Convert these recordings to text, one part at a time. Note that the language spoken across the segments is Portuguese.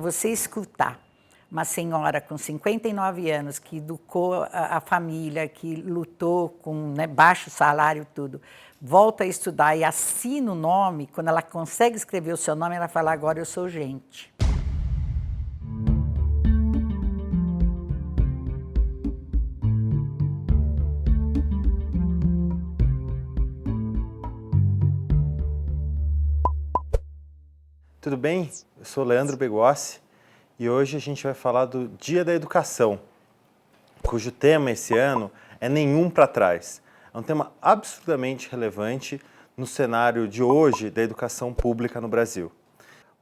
você escutar uma senhora com 59 anos, que educou a família, que lutou com, né, baixo salário, tudo, volta a estudar e assina o nome, quando ela consegue escrever o seu nome, ela fala, agora eu sou gente. Tudo bem? Eu sou Leandro Begossi e hoje a gente vai falar do Dia da Educação, cujo tema esse ano é Nenhum para Trás. É um tema absolutamente relevante no cenário de hoje da educação pública no Brasil.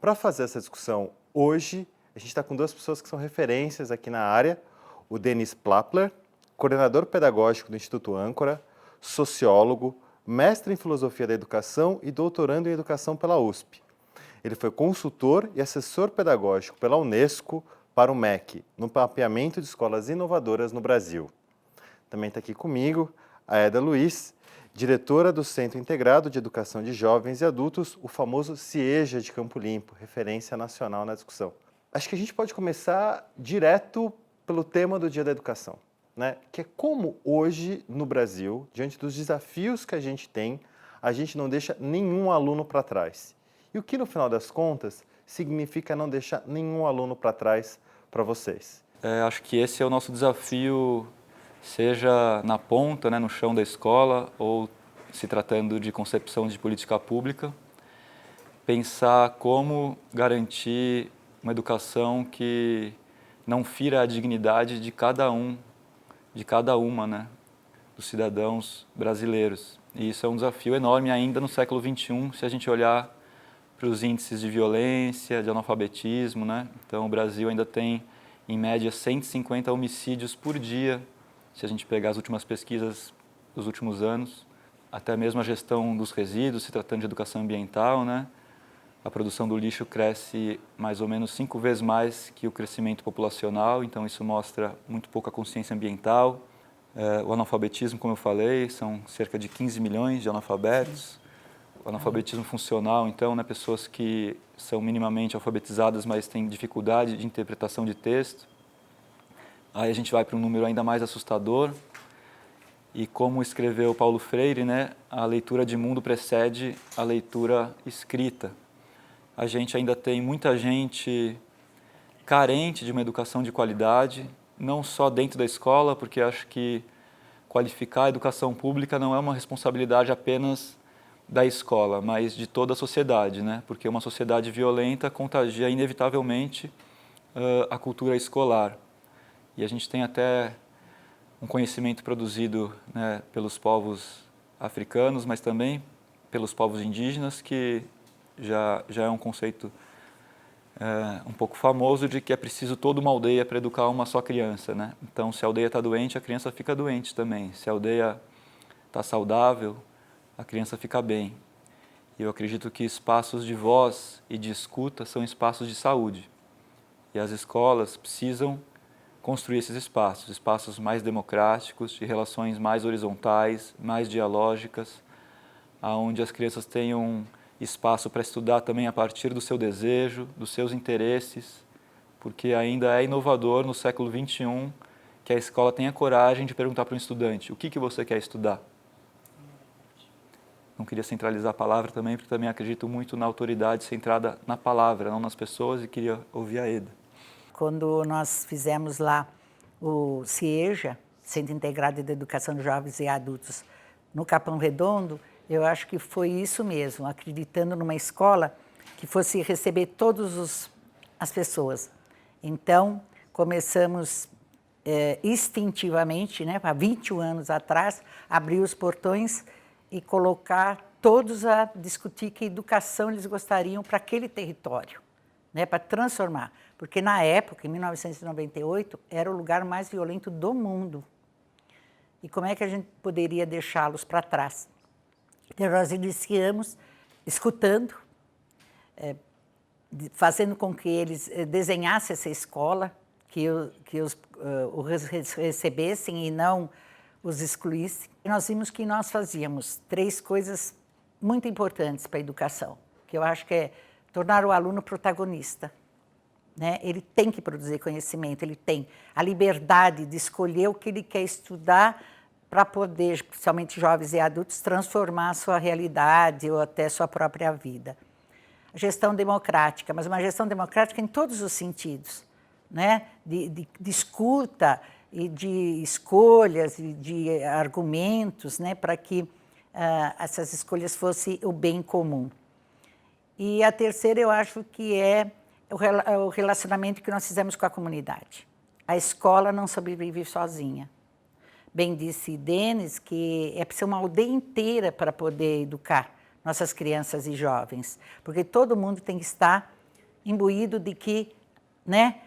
Para fazer essa discussão hoje, a gente está com duas pessoas que são referências aqui na área, o Denis Plappler, coordenador pedagógico do Instituto Âncora, sociólogo, mestre em filosofia da educação e doutorando em educação pela USP. Ele foi consultor e assessor pedagógico pela Unesco para o MEC, no mapeamento de escolas inovadoras no Brasil. Também está aqui comigo a Eda Luiz, diretora do Centro Integrado de Educação de Jovens e Adultos, o famoso CIEJA de Campo Limpo, referência nacional na discussão. Acho que a gente pode começar direto pelo tema do Dia da Educação, né? Que é como hoje no Brasil, diante dos desafios que a gente tem, a gente não deixa nenhum aluno para trás. E o que, no final das contas, significa não deixar nenhum aluno para trás para vocês? Acho que esse é o nosso desafio, seja na ponta, né, no chão da escola, ou se tratando de concepção de política pública, pensar como garantir uma educação que não fira a dignidade de cada um, de cada uma, né, dos cidadãos brasileiros. E isso é um desafio enorme ainda no século XXI, se a gente olhar para os índices de violência, de analfabetismo, né? Então, o Brasil ainda tem, em média, 150 homicídios por dia, se a gente pegar as últimas pesquisas dos últimos anos. Até mesmo a gestão dos resíduos, se tratando de educação ambiental, né? A produção do lixo cresce mais ou menos 5 vezes mais que o crescimento populacional, então isso mostra muito pouca consciência ambiental. O analfabetismo, como eu falei, são cerca de 15 milhões de analfabetos. O analfabetismo funcional, então, né, pessoas que são minimamente alfabetizadas, mas têm dificuldade de interpretação de texto. Aí a gente vai para um número ainda mais assustador. E como escreveu Paulo Freire, né, a leitura de mundo precede a leitura escrita. A gente ainda tem muita gente carente de uma educação de qualidade, não só dentro da escola, porque acho que qualificar a educação pública não é uma responsabilidade apenas da escola, mas de toda a sociedade, né? Porque uma sociedade violenta contagia inevitavelmente a cultura escolar. E a gente tem até um conhecimento produzido, né, pelos povos africanos, mas também pelos povos indígenas, que já é um conceito um pouco famoso de que é preciso toda uma aldeia para educar uma só criança, né? Então, se a aldeia está doente, a criança fica doente também. Se a aldeia está saudável, a criança fica bem. E eu acredito que espaços de voz e de escuta são espaços de saúde. E as escolas precisam construir esses espaços, espaços mais democráticos, de relações mais horizontais, mais dialógicas, onde as crianças tenham espaço para estudar também a partir do seu desejo, dos seus interesses, porque ainda é inovador no século XXI que a escola tenha coragem de perguntar para um estudante: o que você quer estudar? Não queria centralizar a palavra também, porque também acredito muito na autoridade centrada na palavra, não nas pessoas, e queria ouvir a Eda. Quando nós fizemos lá o CIEJA, Centro Integrado de Educação de Jovens e Adultos, no Capão Redondo, eu acho que foi isso mesmo, acreditando numa escola que fosse receber todas as pessoas. Então, começamos instintivamente, né, há 21 anos atrás, abrir os portões e colocar todos a discutir que educação eles gostariam para aquele território, né, para transformar. Porque na época, em 1998, era o lugar mais violento do mundo. E como é que a gente poderia deixá-los para trás? Então, nós iniciamos escutando, fazendo com que eles desenhassem essa escola, que os recebessem e não os excluíssem. E nós vimos que nós fazíamos 3 coisas muito importantes para a educação, que eu acho que é tornar o aluno protagonista. né? Ele tem que produzir conhecimento, ele tem a liberdade de escolher o que ele quer estudar para poder, principalmente jovens e adultos, transformar a sua realidade ou até sua própria vida. A gestão democrática, mas uma gestão democrática em todos os sentidos, né? De escuta e de escolhas e de argumentos, né? Para que essas escolhas fossem o bem comum. E a terceira, eu acho que é o relacionamento que nós fizemos com a comunidade. A escola não sobrevive sozinha. Bem disse Denis que é preciso uma aldeia inteira para poder educar nossas crianças e jovens, porque todo mundo tem que estar imbuído de que, né,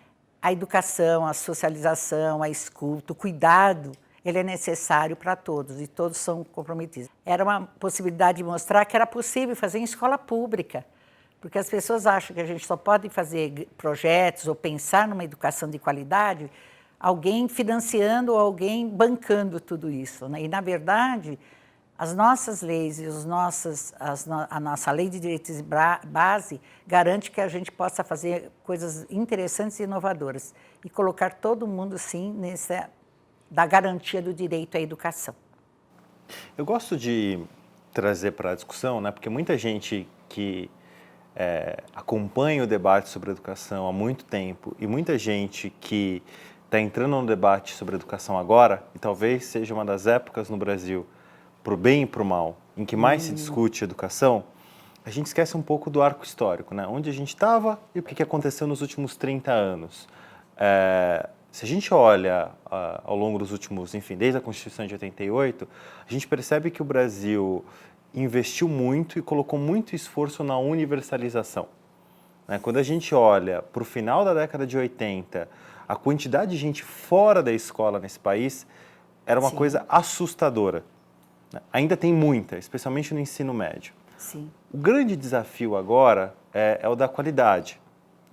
a educação, a socialização, a escuta, o cuidado, ele é necessário para todos e todos são comprometidos. Era uma possibilidade de mostrar que era possível fazer em escola pública, porque as pessoas acham que a gente só pode fazer projetos ou pensar numa educação de qualidade, alguém financiando ou alguém bancando tudo isso, né? E, na verdade, as nossas leis e a nossa lei de direitos de base garante que a gente possa fazer coisas interessantes e inovadoras e colocar todo mundo, sim, da garantia do direito à educação. Eu gosto de trazer para a discussão, né, porque muita gente que acompanha o debate sobre educação há muito tempo e muita gente que está entrando no debate sobre educação agora, e talvez seja uma das épocas no Brasil, para o bem e para o mal, em que mais se discute educação, a gente esquece um pouco do arco histórico, né? Onde a gente estava e o que aconteceu nos últimos 30 anos. Se a gente olha ao longo dos últimos, enfim, desde a Constituição de 88, a gente percebe que o Brasil investiu muito e colocou muito esforço na universalização. Quando a gente olha para o final da década de 80, a quantidade de gente fora da escola nesse país era uma coisa assustadora. Ainda tem muita, especialmente no ensino médio. Sim. O grande desafio agora é o da qualidade.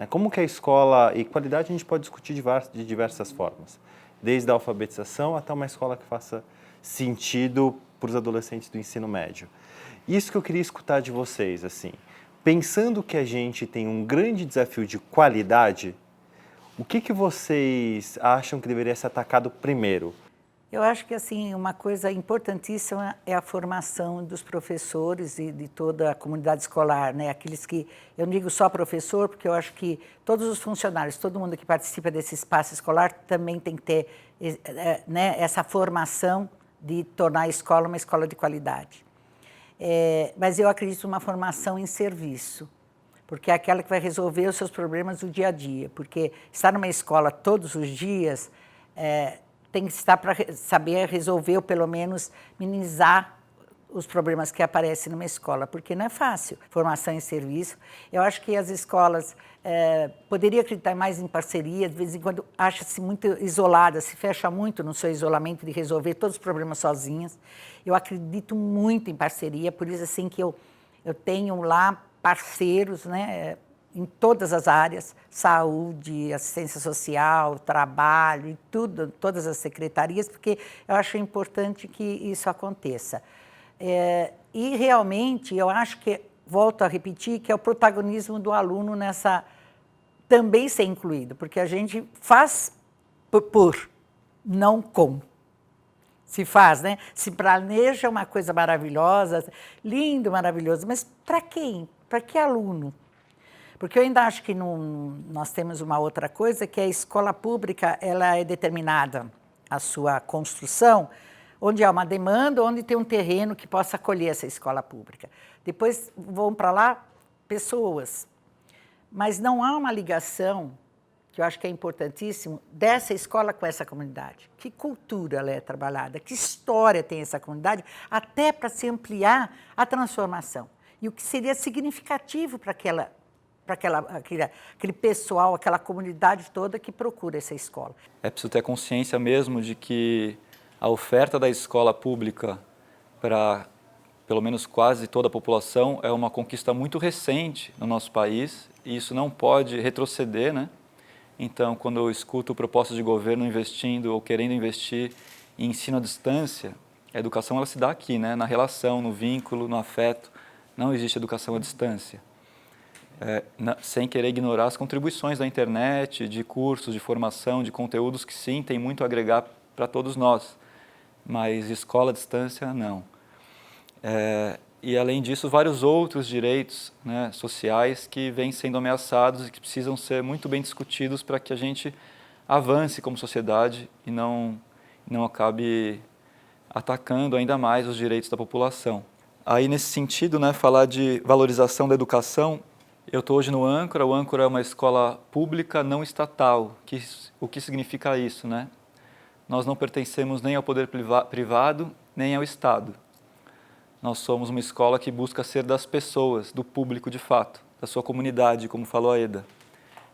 Como que a escola... E qualidade a gente pode discutir de diversas formas. Desde a alfabetização até uma escola que faça sentido para os adolescentes do ensino médio. Isso que eu queria escutar de vocês, assim. Pensando que a gente tem um grande desafio de qualidade, o que vocês acham que deveria ser atacado primeiro? Eu acho que, assim, uma coisa importantíssima é a formação dos professores e de toda a comunidade escolar, né? Aqueles que, eu não digo só professor, porque eu acho que todos os funcionários, todo mundo que participa desse espaço escolar também tem que ter né, essa formação de tornar a escola uma escola de qualidade. Mas eu acredito numa formação em serviço, porque é aquela que vai resolver os seus problemas do dia a dia, porque estar numa escola todos os dias tem que estar para saber resolver ou pelo menos minimizar os problemas que aparecem numa escola, porque não é fácil. Formação em serviço. Eu acho que as escolas poderiam acreditar mais em parceria, de vez em quando acha-se muito isolada, se fecha muito no seu isolamento de resolver todos os problemas sozinhas. Eu acredito muito em parceria, por isso assim que eu tenho lá parceiros, né, em todas as áreas, saúde, assistência social, trabalho, e tudo, todas as secretarias, porque eu acho importante que isso aconteça. E realmente eu acho que, volto a repetir, que é o protagonismo do aluno nessa também ser incluído, porque a gente faz por não com. Se faz, né? Se planeja uma coisa maravilhosa, lindo, maravilhoso, mas para quem? Para que aluno? Porque eu ainda acho que nós temos uma outra coisa, que a escola pública ela é determinada, a sua construção, onde há uma demanda, onde tem um terreno que possa acolher essa escola pública. Depois vão para lá pessoas, mas não há uma ligação, que eu acho que é importantíssimo, dessa escola com essa comunidade. Que cultura ela é trabalhada, que história tem essa comunidade, até para se ampliar a transformação. E o que seria significativo para aquele pessoal, aquela comunidade toda que procura essa escola. É preciso ter consciência mesmo de que a oferta da escola pública para, pelo menos quase toda a população, é uma conquista muito recente no nosso país e isso não pode retroceder, né? Então, quando eu escuto propostas de governo investindo ou querendo investir em ensino à distância, a educação ela se dá aqui, né? Na relação, no vínculo, no afeto. Não existe educação à distância. sem querer ignorar as contribuições da internet, de cursos, de formação, de conteúdos que sim, tem muito a agregar para todos nós, mas escola à distância, não. E além disso, vários outros direitos, né, sociais que vêm sendo ameaçados e que precisam ser muito bem discutidos para que a gente avance como sociedade e não acabe atacando ainda mais os direitos da população. Aí, nesse sentido, né, falar de valorização da educação, eu estou hoje no Âncora. O Âncora é uma escola pública não estatal. O que significa isso, né? Nós não pertencemos nem ao poder privado, nem ao Estado. Nós somos uma escola que busca ser das pessoas, do público de fato, da sua comunidade, como falou a Eda.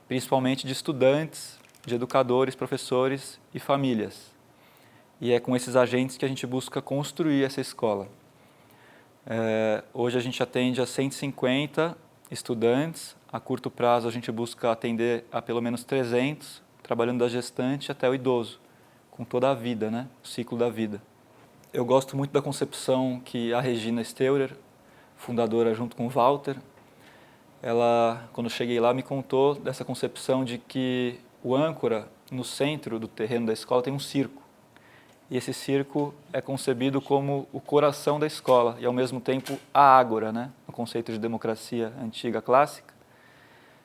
Principalmente de estudantes, de educadores, professores e famílias. E é com esses agentes que a gente busca construir essa escola. Hoje a gente atende a 150 estudantes. A curto prazo a gente busca atender a pelo menos 300, trabalhando da gestante até o idoso, com toda a vida, né? O ciclo da vida. Eu gosto muito da concepção que a Regina Steurer, fundadora junto com o Walter, ela, quando eu cheguei lá, me contou dessa concepção de que o Âncora, no centro do terreno da escola, tem um circo. E esse circo é concebido como o coração da escola e, ao mesmo tempo, a ágora, né? No conceito de democracia antiga clássica,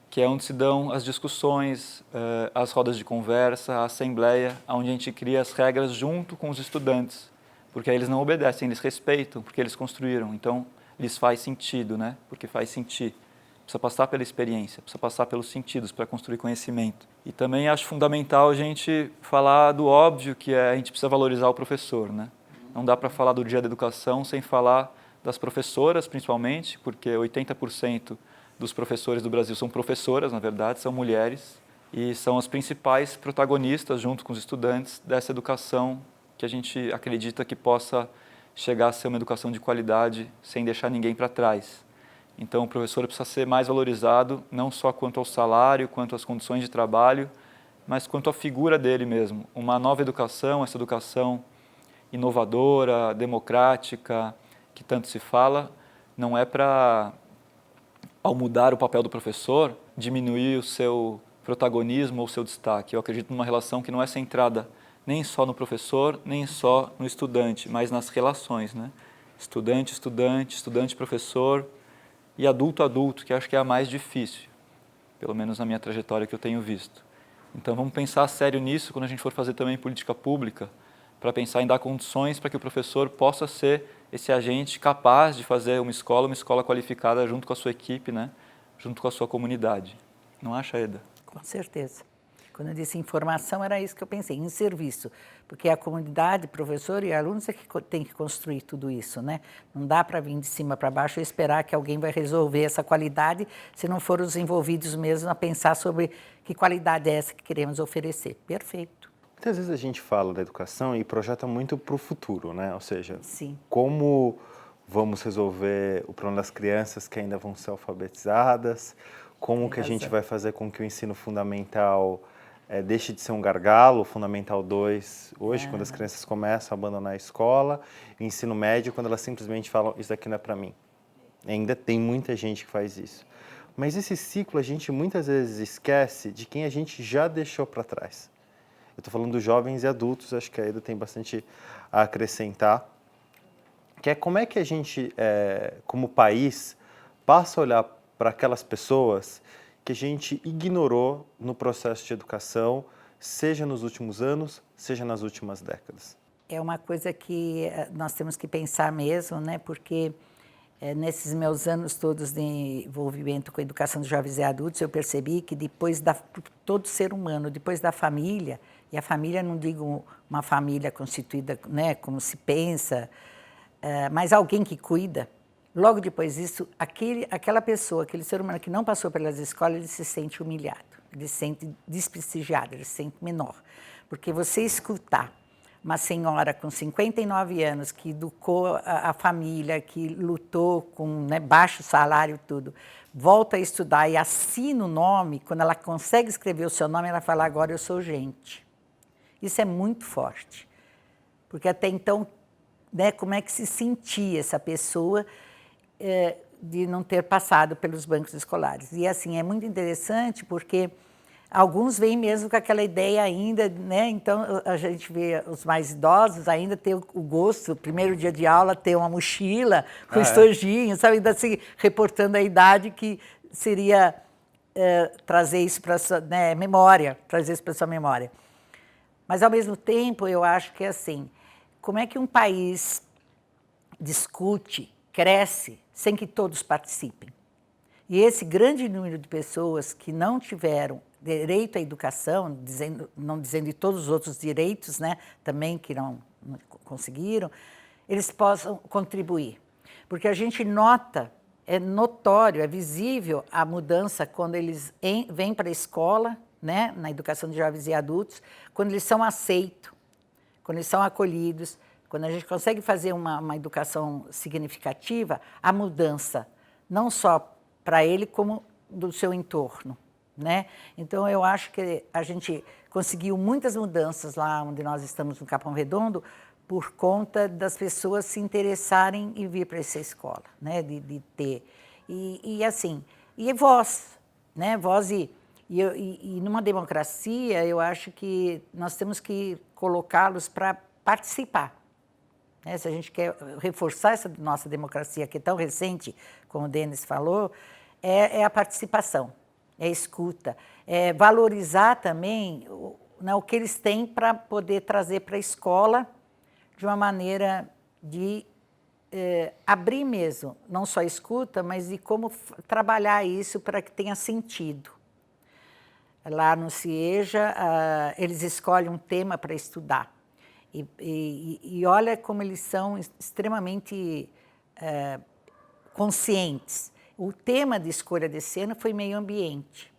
que é onde se dão as discussões, as rodas de conversa, a assembleia, onde a gente cria as regras junto com os estudantes, porque aí eles não obedecem, eles respeitam, porque eles construíram. Então, lhes faz sentido, né? Porque faz sentir. Precisa passar pela experiência, precisa passar pelos sentidos para construir conhecimento. E também acho fundamental a gente falar do óbvio, que é a gente precisa valorizar o professor, né? Não dá para falar do Dia da Educação sem falar das professoras, principalmente, porque 80% dos professores do Brasil são professoras, na verdade, são mulheres, e são as principais protagonistas, junto com os estudantes, dessa educação que a gente acredita que possa chegar a ser uma educação de qualidade sem deixar ninguém para trás. Então, o professor precisa ser mais valorizado, não só quanto ao salário, quanto às condições de trabalho, mas quanto à figura dele mesmo. Uma nova educação, essa educação inovadora, democrática, que tanto se fala, não é para, ao mudar o papel do professor, diminuir o seu protagonismo ou o seu destaque. Eu acredito numa relação que não é centrada nem só no professor, nem só no estudante, mas nas relações, né? Estudante-estudante, estudante-professor, e adulto-adulto, que acho que é a mais difícil, pelo menos na minha trajetória que eu tenho visto. Então vamos pensar sério nisso quando a gente for fazer também política pública, para pensar em dar condições para que o professor possa ser esse agente capaz de fazer uma escola qualificada junto com a sua equipe, né? Junto com a sua comunidade. Não acha, Eda? Com certeza. Quando eu disse informação, era isso que eu pensei, em serviço, porque a comunidade, professor e alunos é que tem que construir tudo isso, né? Não dá para vir de cima para baixo e esperar que alguém vai resolver essa qualidade se não for os envolvidos mesmo a pensar sobre que qualidade é essa que queremos oferecer. Perfeito. Muitas vezes a gente fala da educação e projeta muito para o futuro, né? Ou seja, sim, como vamos resolver o problema das crianças que ainda vão ser alfabetizadas, como que a gente vai fazer com que o ensino fundamental deixe de ser um gargalo, Fundamental 2, hoje, quando as crianças começam a abandonar a escola, o ensino médio, quando elas simplesmente falam, isso aqui não é para mim. Ainda tem muita gente que faz isso. Mas esse ciclo a gente muitas vezes esquece de quem a gente já deixou para trás. Eu estou falando dos jovens e adultos, acho que a Eda tem bastante a acrescentar, que é como é que a gente, como país, passa a olhar para aquelas pessoas que a gente ignorou no processo de educação, seja nos últimos anos, seja nas últimas décadas. É uma coisa que nós temos que pensar mesmo, né? Porque nesses meus anos todos de envolvimento com a educação de jovens e adultos, eu percebi que depois todo ser humano, depois da família, e a família não digo uma família constituída, né, como se pensa, mas alguém que cuida. Logo depois disso, aquela pessoa, aquele ser humano que não passou pelas escolas, ele se sente humilhado, ele se sente desprestigiado, ele se sente menor. Porque você escutar uma senhora com 59 anos que educou a família, que lutou com baixo salário e tudo, volta a estudar e assina o nome, quando ela consegue escrever o seu nome, ela fala, agora eu sou gente. Isso é muito forte. Porque até então, como é que se sentia essa pessoa de não ter passado pelos bancos escolares. E assim, é muito interessante porque alguns vêm mesmo com aquela ideia ainda, né? Então a gente vê os mais idosos ainda ter o gosto, o primeiro dia de aula, ter uma mochila com estojinho, sabe? Ainda assim, reportando a idade que seria trazer isso para a sua, né, memória, trazer isso para a sua memória. Mas, ao mesmo tempo, eu acho que é assim, como é que um país discute, cresce, sem que todos participem? E esse grande número de pessoas que não tiveram direito à educação, não dizendo de todos os outros direitos, né, também que não conseguiram, eles possam contribuir. Porque a gente nota, é notório, é visível a mudança quando eles vêm para a escola, né, na educação de jovens e adultos, quando eles são aceitos, quando eles são acolhidos, quando a gente consegue fazer uma educação significativa, a mudança, não só para ele, como do seu entorno, né? Então, eu acho que a gente conseguiu muitas mudanças lá onde nós estamos, no Capão Redondo, por conta das pessoas se interessarem em vir para essa escola, né? De ter. E assim, e voz, né? Voz e numa democracia, eu acho que nós temos que colocá-los para participar. Né? Se a gente quer reforçar essa nossa democracia, que é tão recente, como o Denis falou, é a participação, é a escuta, é valorizar também o que eles têm para poder trazer para a escola de uma maneira de abrir mesmo, não só a escuta, mas de como trabalhar isso para que tenha sentido. Lá no CIEJA, eles escolhem um tema para estudar. E olha como eles são extremamente conscientes. O tema de escolha desse ano foi meio ambiente.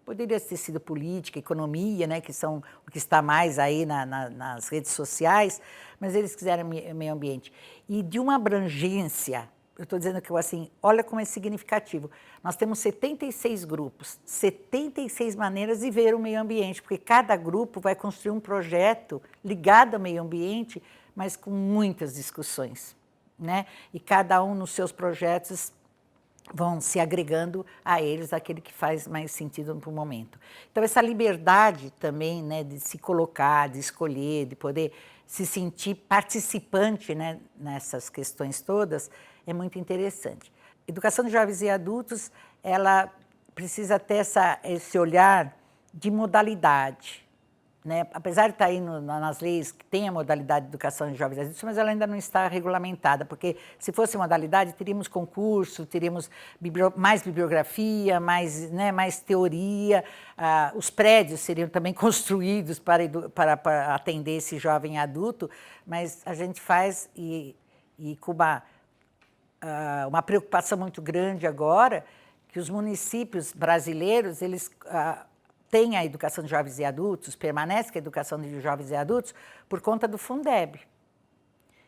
Poderia ter sido política, economia, né, que são o que está mais aí nas redes sociais, mas eles quiseram meio ambiente. E de uma abrangência, eu estou dizendo que, assim, olha como é significativo. Nós temos 76 grupos, 76 maneiras de ver o meio ambiente, porque cada grupo vai construir um projeto ligado ao meio ambiente, mas com muitas discussões, né? E cada um nos seus projetos vão se agregando a eles aquele que faz mais sentido no momento. Então, essa liberdade também, né, de se colocar, de escolher, de poder se sentir participante, né, nessas questões todas, é muito interessante. Educação de jovens e adultos, ela precisa ter esse olhar de modalidade, né? Apesar de estar aí nas leis que tem a modalidade de educação de jovens e adultos, mas ela ainda não está regulamentada, porque se fosse modalidade, teríamos concurso, teríamos mais bibliografia, mais teoria, os prédios seriam também construídos para atender esse jovem adulto, mas a gente faz e com uma preocupação muito grande agora, que os municípios brasileiros, eles têm a educação de jovens e adultos, permanece com a educação de jovens e adultos, por conta do Fundeb.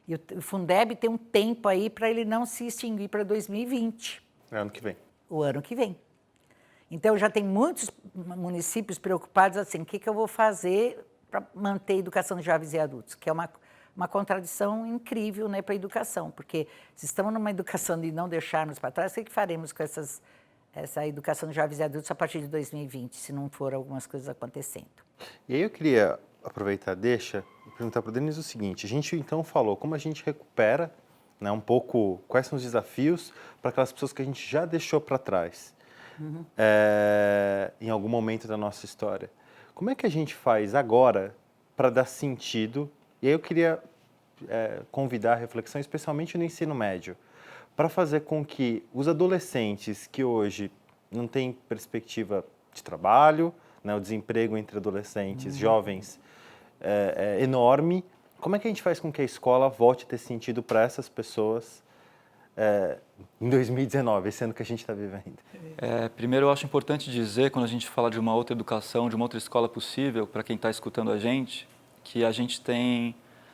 E o Fundeb tem um tempo aí para ele não se extinguir para 2020. É ano que vem. O ano que vem. Então, já tem muitos municípios preocupados assim, o que eu vou fazer para manter a educação de jovens e adultos, que é uma contradição incrível, né, para a educação, porque se estamos numa educação de não deixarmos para trás, o que faremos com essa educação de jovens e adultos a partir de 2020, se não for algumas coisas acontecendo? E aí eu queria aproveitar, e perguntar para o Denis o seguinte, a gente então falou como a gente recupera, né, um pouco quais são os desafios para aquelas pessoas que a gente já deixou para trás, em algum momento da nossa história. Como é que a gente faz agora para dar sentido? E aí eu queria convidar a reflexão, especialmente no ensino médio, para fazer com que os adolescentes que hoje não têm perspectiva de trabalho, né, o desemprego entre adolescentes, jovens, é enorme. Como é que a gente faz com que a escola volte a ter sentido para essas pessoas em 2019, esse ano que a gente está vivendo? Primeiro, eu acho importante dizer, quando a gente fala de uma outra educação, de uma outra escola possível, para quem está escutando a gente, que a gente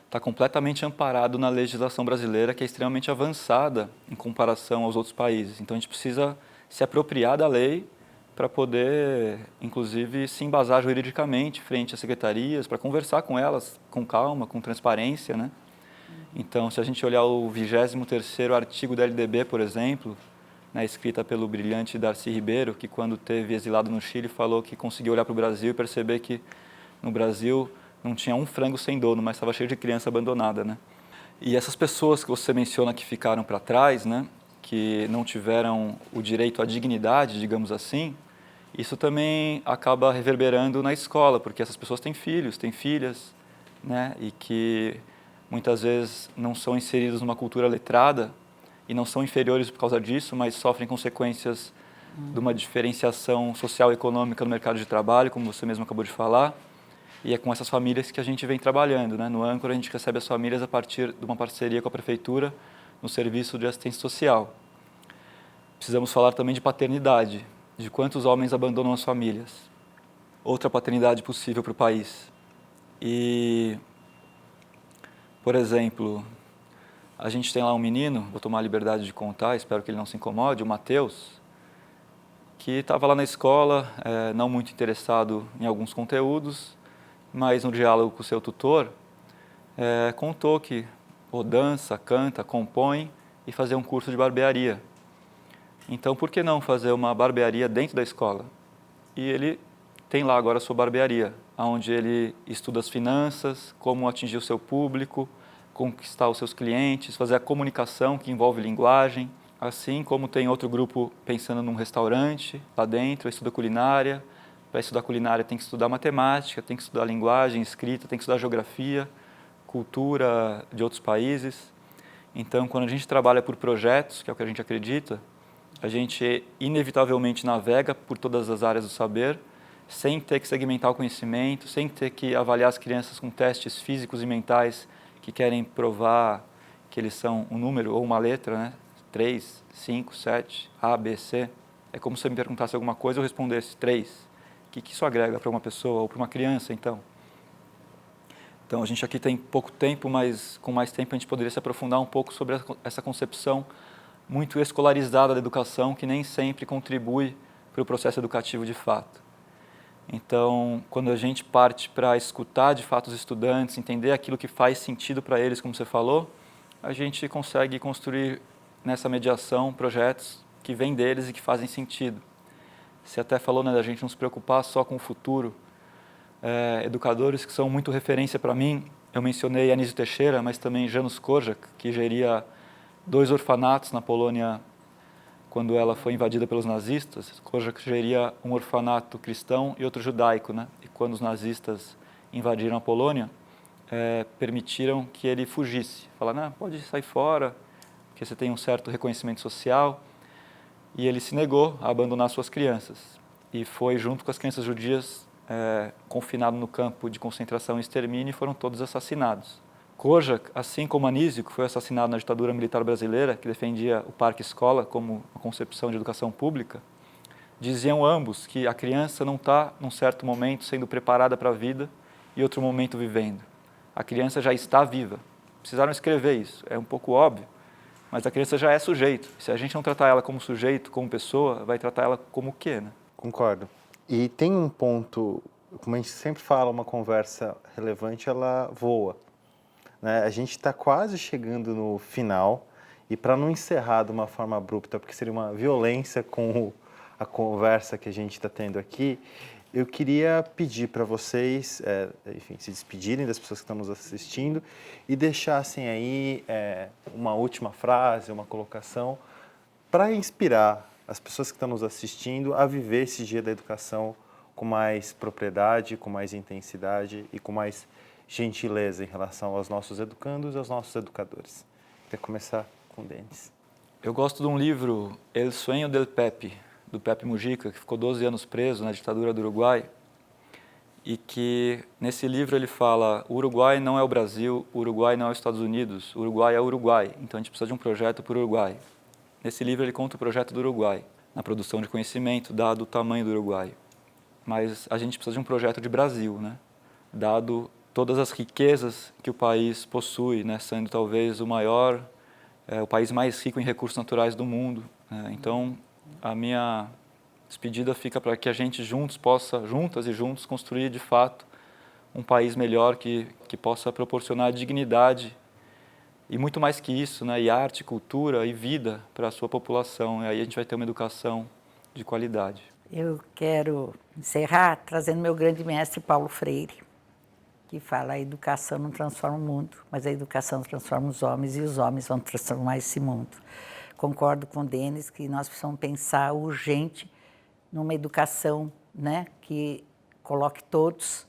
está completamente amparado na legislação brasileira, que é extremamente avançada em comparação aos outros países. Então, a gente precisa se apropriar da lei para poder, inclusive, se embasar juridicamente frente às secretarias, para conversar com elas com calma, com transparência, né? Então, se a gente olhar o 23º artigo da LDB, por exemplo, né, escrita pelo brilhante Darcy Ribeiro, que quando esteve exilado no Chile falou que conseguiu olhar para o Brasil e perceber que no Brasil não tinha um frango sem dono, mas estava cheio de criança abandonada, né? E essas pessoas que você menciona que ficaram para trás, né, que não tiveram o direito à dignidade, digamos assim, isso também acaba reverberando na escola, porque essas pessoas têm filhos, têm filhas, né, e que muitas vezes não são inseridos numa cultura letrada e não são inferiores por causa disso, mas sofrem consequências de uma diferenciação social e econômica no mercado de trabalho, como você mesmo acabou de falar, e é com essas famílias que a gente vem trabalhando, né? No Âncora a gente recebe as famílias a partir de uma parceria com a prefeitura no serviço de assistência social. Precisamos falar também de paternidade, de quantos homens abandonam as famílias. Outra paternidade possível para o país. E, por exemplo, a gente tem lá um menino, vou tomar a liberdade de contar, espero que ele não se incomode, o Matheus, que estava lá na escola, não muito interessado em alguns conteúdos, mas no diálogo com o seu tutor, contou que dança, canta, compõe e fazer um curso de barbearia. Então, por que não fazer uma barbearia dentro da escola? E ele tem lá agora a sua barbearia, onde ele estuda as finanças, como atingir o seu público, conquistar os seus clientes, fazer a comunicação que envolve linguagem, assim como tem outro grupo pensando num restaurante lá dentro, estuda culinária. Para estudar culinária tem que estudar matemática, tem que estudar linguagem, escrita, tem que estudar geografia, cultura de outros países. Então, quando a gente trabalha por projetos, que é o que a gente acredita, a gente inevitavelmente navega por todas as áreas do saber, sem ter que segmentar o conhecimento, sem ter que avaliar as crianças com testes físicos e mentais que querem provar que eles são um número ou uma letra, né? 3, 5, 7, A, B, C. É como se você me perguntasse alguma coisa e eu respondesse 3. O que isso agrega para uma pessoa ou para uma criança, então? Então, a gente aqui tem pouco tempo, mas com mais tempo a gente poderia se aprofundar um pouco sobre essa concepção muito escolarizada da educação, que nem sempre contribui para o processo educativo de fato. Então, quando a gente parte para escutar de fato os estudantes, entender aquilo que faz sentido para eles, como você falou, a gente consegue construir nessa mediação projetos que vêm deles e que fazem sentido. Você até falou, né, da gente não se preocupar só com o futuro. Educadores que são muito referência para mim, eu mencionei Anísio Teixeira, mas também Janusz Korczak, que geria 2 orfanatos na Polônia quando ela foi invadida pelos nazistas. Korczak geria um orfanato cristão e outro judaico, né? E quando os nazistas invadiram a Polônia, permitiram que ele fugisse. Falaram, não, pode sair fora, porque você tem um certo reconhecimento social. E ele se negou a abandonar suas crianças. E foi junto com as crianças judias confinado no campo de concentração e extermínio e foram todos assassinados. Korczak, assim como Anísio, que foi assassinado na ditadura militar brasileira, que defendia o Parque Escola como uma concepção de educação pública, diziam ambos que a criança não está, num certo momento, sendo preparada para a vida e outro momento vivendo. A criança já está viva. Precisaram escrever isso. É um pouco óbvio, mas a criança já é sujeito. Se a gente não tratar ela como sujeito, como pessoa, vai tratar ela como o quê, né? Concordo. E tem um ponto, como a gente sempre fala, uma conversa relevante, ela voa. Né? A gente está quase chegando no final e para não encerrar de uma forma abrupta, porque seria uma violência com a conversa que a gente está tendo aqui, eu queria pedir para vocês, enfim, se despedirem das pessoas que estão nos assistindo e deixassem aí uma última frase, uma colocação para inspirar as pessoas que estão nos assistindo a viver esse dia da educação com mais propriedade, com mais intensidade e com mais gentileza em relação aos nossos educandos e aos nossos educadores. Queria começar com o Denis. Eu gosto de um livro, El Sueño del Pepe, do Pepe Mujica, que ficou 12 anos preso na ditadura do Uruguai, e que nesse livro ele fala: o Uruguai não é o Brasil, o Uruguai não é os Estados Unidos, o Uruguai é o Uruguai, então a gente precisa de um projeto para o Uruguai. Nesse livro ele conta o projeto do Uruguai, na produção de conhecimento, dado o tamanho do Uruguai. Mas a gente precisa de um projeto de Brasil, né? Dado todas as riquezas que o país possui, né? Sendo talvez o maior, o país mais rico em recursos naturais do mundo, né? Então, a minha despedida fica para que a gente juntas e juntos, construir de fato um país melhor que possa proporcionar dignidade e muito mais que isso, né? E arte, cultura e vida para a sua população. E aí a gente vai ter uma educação de qualidade. Eu quero encerrar trazendo meu grande mestre Paulo Freire, que fala: a educação não transforma o mundo, mas a educação transforma os homens e os homens vão transformar esse mundo. Concordo com o Denis que nós precisamos pensar urgente numa educação, né, que coloque todos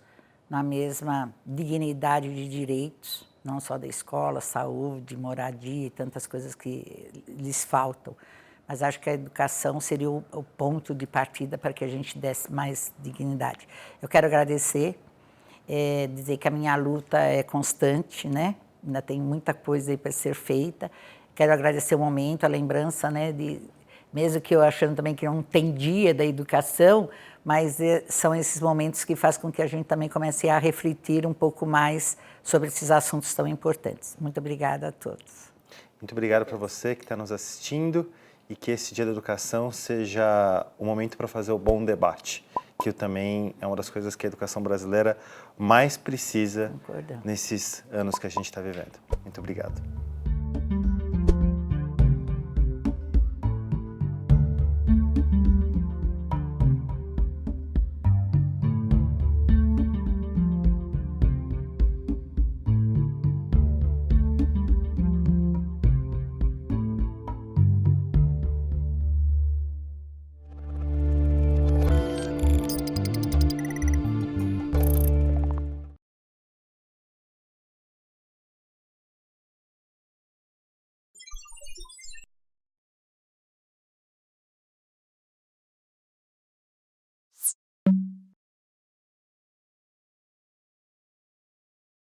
na mesma dignidade de direitos, não só da escola, saúde, moradia e tantas coisas que lhes faltam. Mas acho que a educação seria o ponto de partida para que a gente desse mais dignidade. Eu quero agradecer, dizer que a minha luta é constante, né? Ainda tem muita coisa aí para ser feita. Quero agradecer o momento, a lembrança, né, mesmo que eu achando também que não tem dia da educação, mas são esses momentos que fazem com que a gente também comece a refletir um pouco mais sobre esses assuntos tão importantes. Muito obrigada a todos. Muito obrigado para você que está nos assistindo e que esse Dia da Educação seja o momento para fazer o bom debate, que também é uma das coisas que a educação brasileira mais precisa nesses anos que a gente está vivendo. Muito obrigado.